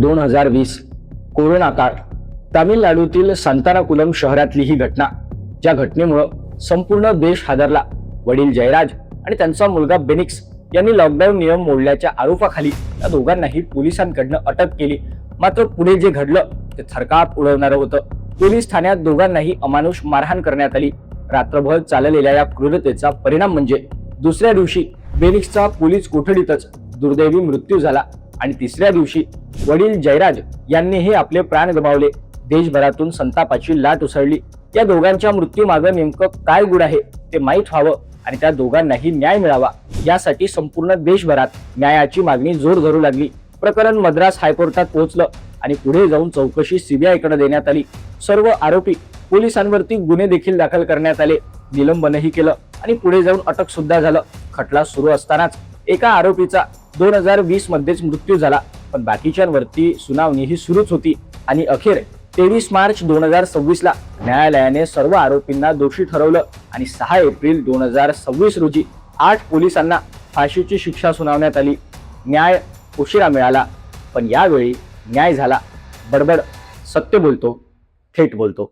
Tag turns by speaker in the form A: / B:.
A: 2020 corona काळ, तामिळनाडूतील सांतानाकुलम शहरातली ही घटना, ज्या घटनेमुळे संपूर्ण देश हादरला। वडील जयराज आणि त्यांचा मुलगा बेनिक्स यांनी लॉकडाऊन नियम मोडल्याच्या आरोपाखाली या दोघांनाही पोलिसांकडून अटक केली। मात्र पुढे जे घडलं ते थरकाप उडवणारं होतं। पोलीस ठाण्यात दोघांनाही अमानुष मारहाण करण्यात आली। रात्रभर चाललेल्या या क्रूरतेचा परिणाम म्हणजे दुसऱ्या दिवशी बेनिक्सचा पोलीस कोठडीतच दुर्दैवी मृत्यू झाला आणि तिसऱ्या दिवशी वडील जयराज यांनीही आपले प्राण गमावले। देशभरातून संतापाची लाट उसळली। या दोघांच्या मृत्यूमागे नेमकं काय गुड आहे ते माहीत व्हावं आणि त्या दोघांनाही न्याय मिळावा यासाठी संपूर्ण देशभरात न्यायाची मागणी जोर धरू लागली। प्रकरण मद्रास हायकोर्टात पोहोचलं आणि पुढे जाऊन चौकशी सीबीआयकडे देण्यात आली। सर्व आरोपी पोलिसांवरती गुन्हे देखील दाखल करण्यात आले, निलंबनही केलं आणि पुढे जाऊन अटक सुद्धा झालं। खटला सुरू असतानाच एका आरोपीचा 2020 मध्येच मृत्यू झाला, पण बाकीच्यांवरती सुनावणीही सुरूच होती आणि अखेर 23 मार्च 2026 ला न्यायालयाने सर्व आरोपींना दोषी ठरवलं आणि 6 एप्रिल 2026 रोजी 8 पोलिसांना फाशीची शिक्षा सुनावण्यात आली। न्याय उशिरा मिळाला, पण यावेळी न्याय झाला। बडबड सत्य बोलतो, थेट बोलतो।